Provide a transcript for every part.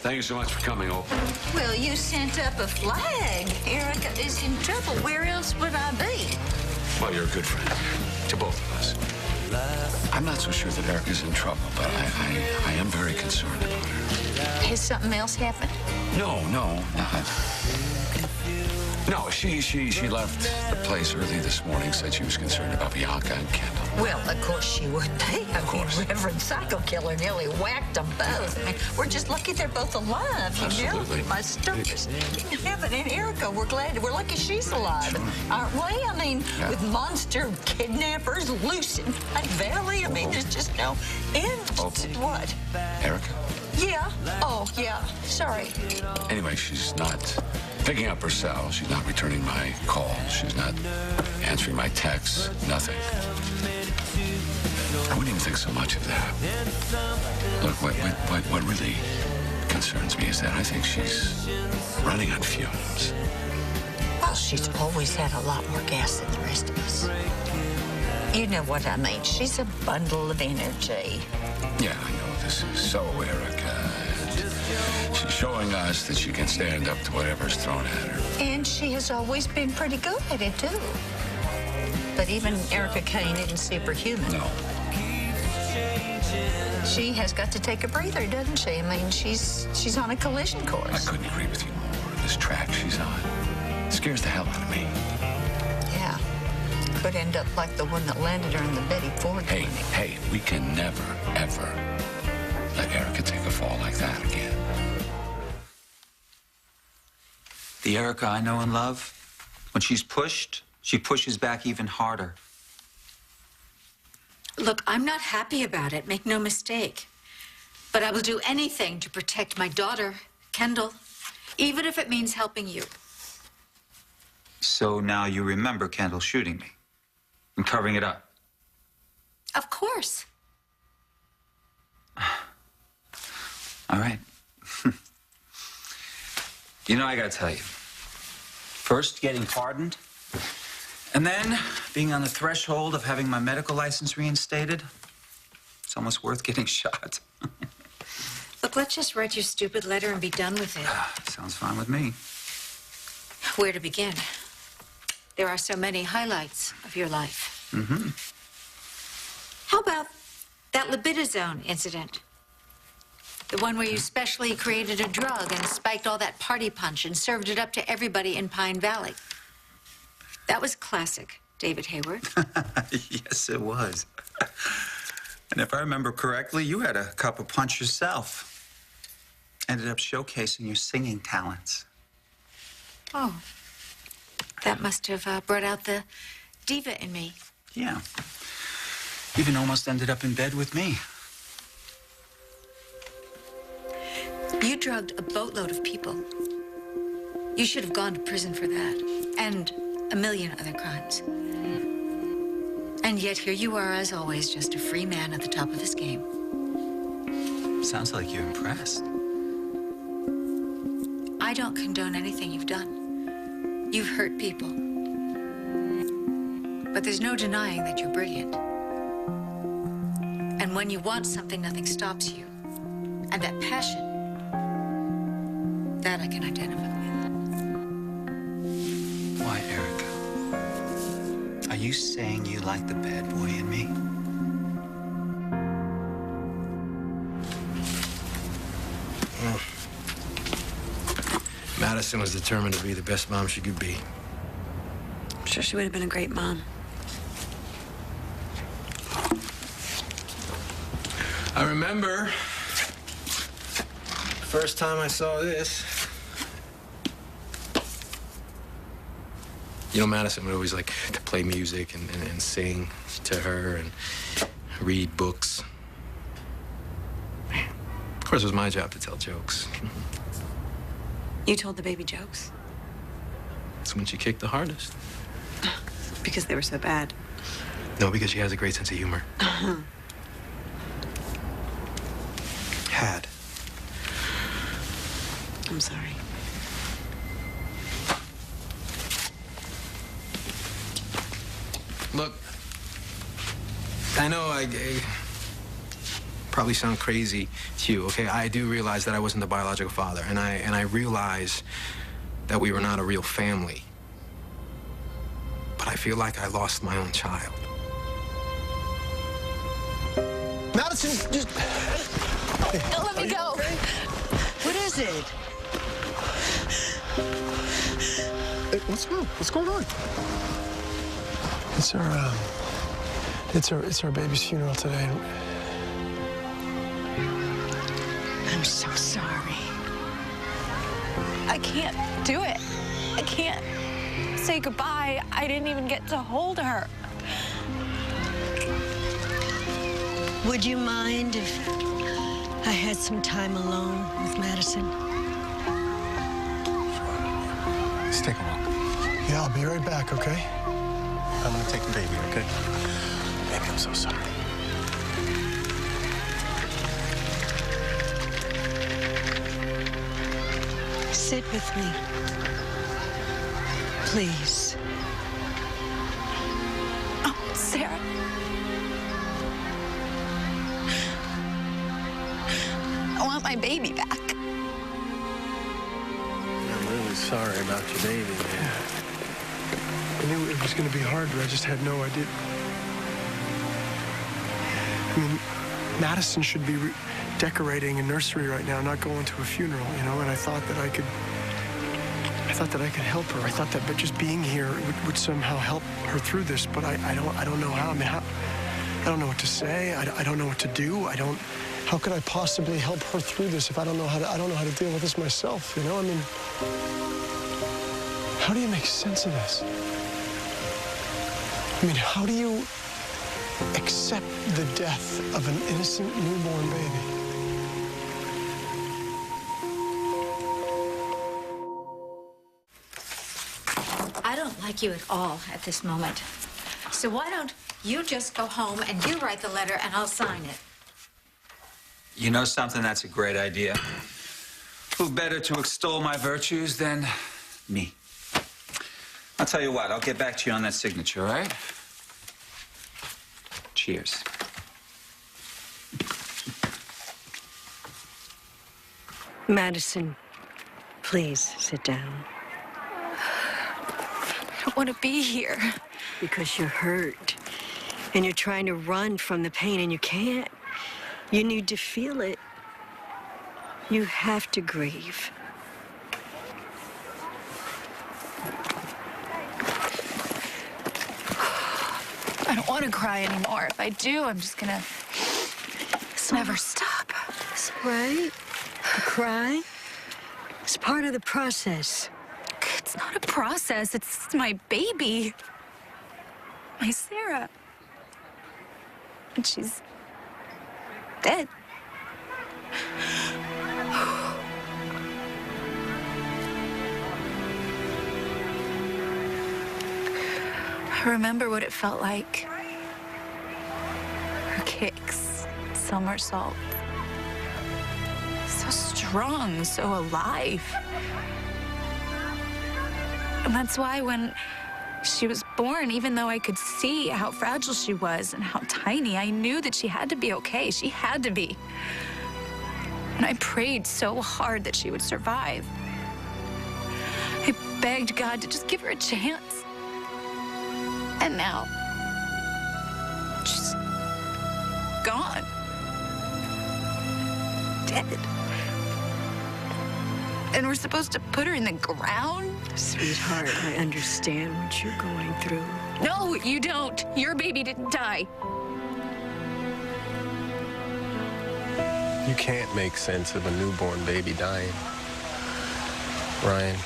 Thank you so much for coming over. Well, you sent up a flag. Erica is in trouble. Where else would I be? Well, you're a good friend to both of us. I'm not so sure that Erica's in trouble, but I am very concerned about her. Has something else happened? No. No, she left the place early this morning, said she was concerned about Bianca and Kendall. Well, of course she would be. Of course. Reverend Psycho Killer nearly whacked them both. I mean, we're just lucky they're both alive, you Absolutely. know? My stomach's in heaven. And Erica, we're lucky she's alive. Sure. Aren't we? I mean, Yeah. with monster kidnappers loose in High Valley, I mean, there's just no end to what? Erica? Yeah. Oh, yeah. Sorry. Anyway, she's not picking up her cell. She's not returning my calls. She's not answering my texts. Nothing. I wouldn't even think so much of that. Look, what really concerns me is that I think she's running on fumes. Well, she's always had a lot more gas than the rest of us. You know what I mean. She's a bundle of energy. Yeah, I know this is so Erica. And she's showing us that she can stand up to whatever's thrown at her. And she has always been pretty good at it, too. But even Erica Kane isn't superhuman. No. She has got to take a breather, doesn't she? I mean, she's on a collision I course. couldn't agree with you more. This track she's on scares the hell out of me. Yeah. Could end up like the one that landed her in the Betty Ford clinic. Hey, we can never, ever let Erica take a fall like that again. The Erica I know and love, when she's pushed, she pushes back even harder. Look, I'm not happy about it, make no mistake. But I will do anything to protect my daughter, Kendall, even if it means helping you. So now you remember Kendall shooting me and covering it up. Of course. All right. You know, I gotta tell you, first getting pardoned, and then being on the threshold of having my medical license reinstated, it's almost worth getting shot. Look, let's just write your stupid letter and be done with it. Sounds fine with me. Where to begin? There are so many highlights of your life. Mm-hmm. How about that libidozone incident? The one where you specially created a drug and spiked all that party punch and served it up to everybody in Pine Valley. That was classic, David Hayward. Yes, it was. And if I remember correctly, you had a cup of punch yourself. Ended up showcasing your singing talents. Oh, that must have brought out the diva in me. Yeah. Even almost ended up in bed with me. You drugged a boatload of people. You should have gone to prison for that, and a million other crimes. And yet here you are, as always, just a free man at the top of his game. Sounds like you're impressed. I don't condone anything you've done. You've hurt people. But there's no denying that you're brilliant. And when you want something, nothing stops you. And that passion, that I can identify with. Why, Erica? Are you saying you like the bad boy in me? Madison was determined to be the best mom she could be. I'm sure she would have been a great mom. I remember first time I saw this. You know, Madison would always like to play music and sing to her and read books. Of course, it was my job to tell jokes. You told the baby jokes? That's when she kicked the hardest. Because they were so bad. No, because she has a great sense of humor. Had. I'm sorry. Look, I know I probably sound crazy to you, okay? I do realize that I wasn't the biological father, and I realize that we were not a real family. But I feel like I lost my own child. Madison, just... Don't let me go. Okay? What is it? Hey, what's wrong? What's going on? It's our baby's funeral today. I'm so sorry. I can't do it. I can't say goodbye. I didn't even get to hold her. Would you mind if I had some time alone with Madison? Let's take a walk. Yeah, I'll be right back, okay? I'm gonna take the baby, okay? Baby, I'm so sorry. Sit with me. Please. Oh, Sarah. I want my baby back. I'm really sorry about your baby, man. I knew it was gonna be hard, but I just had no idea. I mean, Madison should be decorating a nursery right now, not going to a funeral, you know, and I thought that I could help her. I thought that but just being here would somehow help her through this, but I don't know how. I mean, I don't know what to say. I don't know what to do. How could I possibly help her through this if I don't know how to deal with this myself, you know? I mean, how do you make sense of this? I mean, how do you accept the death of an innocent newborn baby? I don't like you at all at this moment. So why don't you just go home and you write the letter and I'll sign it. You know something? That's a great idea. Who better to extol my virtues than me? I'll tell you what, I'll get back to you on that signature, all right? Cheers. Madison, please sit down. I don't want to be here. Because you're hurt. And you're trying to run from the pain and you can't. You need to feel it. You have to grieve. I don't want to cry anymore. If I do, I'm just gonna never stop. It's all right. To cry. It's part of the process. It's not a process. It's my baby. My Sarah. And she's dead. I remember what it felt like. Her kicks, somersaults. So strong, so alive. And that's why when she was born, even though I could see how fragile she was and how tiny, I knew that she had to be okay. She had to be. And I prayed so hard that she would survive. I begged God to just give her a chance. And now, she's gone. Dead. And we're supposed to put her in the ground? Sweetheart, I understand what you're going through. No, you don't. Your baby didn't die. You can't make sense of a newborn baby dying. Ryan,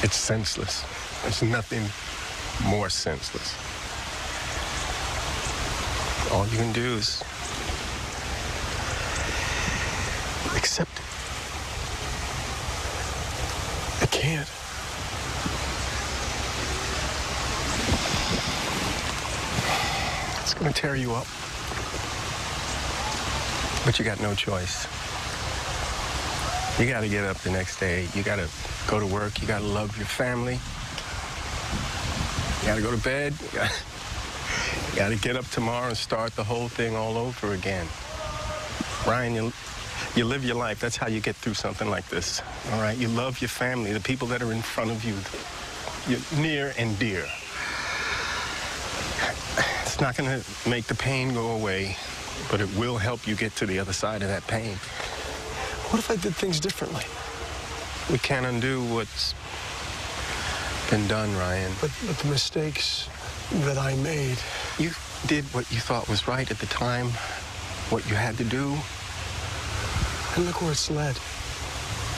it's senseless. There's nothing more senseless. All you can do is accept it. I can't. It's gonna tear you up. But you got no choice. You gotta get up the next day. You gotta go to work. You gotta love your family. You gotta go to bed. You gotta get up tomorrow and start the whole thing all over again. Ryan, you live your life. That's how you get through something like this, all right? You love your family, the people that are in front of you. You're near and dear. It's not gonna make the pain go away, but it will help you get to the other side of that pain. What if I did things differently? We can't undo what's been done, Ryan. But the mistakes that I made... You did what you thought was right at the time, what you had to do. And look where it's led.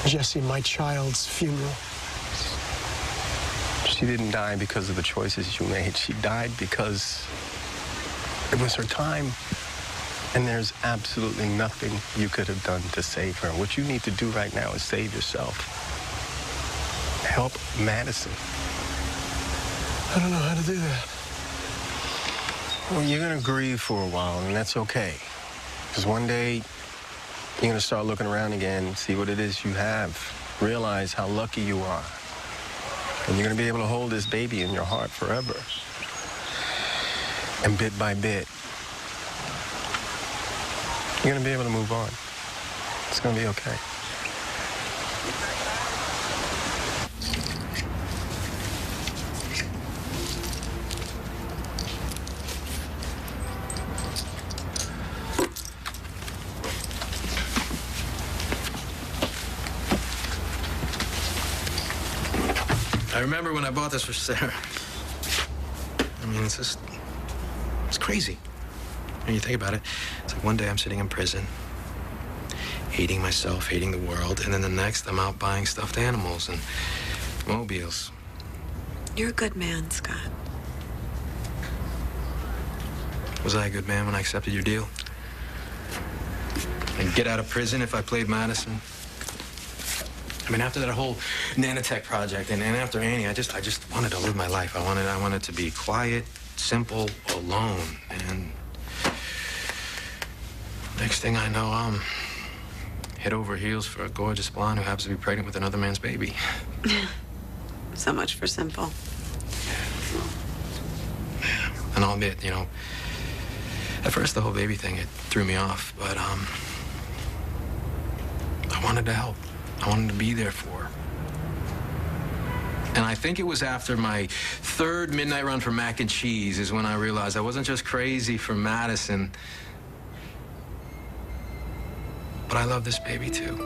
Jesse, my child's funeral. She didn't die because of the choices you made. She died because it was her time. And there's absolutely nothing you could have done to save her. What you need to do right now is save yourself. Help Madison. I don't know how to do that. Well, you're gonna grieve for a while, and that's okay. Because one day, you're gonna start looking around again, see what it is you have, realize how lucky you are. And you're gonna be able to hold this baby in your heart forever. And bit by bit, you're gonna be able to move on. It's gonna be okay. I remember when I bought this for Sarah. I mean, it's crazy. When you think about it, it's like one day I'm sitting in prison, hating myself, hating the world, and then the next I'm out buying stuffed animals and mobiles. You're a good man, Scott. Was I a good man when I accepted your deal? I'd get out of prison if I played Madison. I mean, after that whole nanotech project and after Annie, I just wanted to live my life. I wanted to be quiet, simple, alone. And next thing I know, I'm head over heels for a gorgeous blonde who happens to be pregnant with another man's baby. So much for simple. Yeah. And I'll admit, you know, at first the whole baby thing, it threw me off, but I wanted to help. I wanted to be there for her. And I think it was after my third midnight run for mac and cheese is when I realized I wasn't just crazy for Madison, but I love this baby too.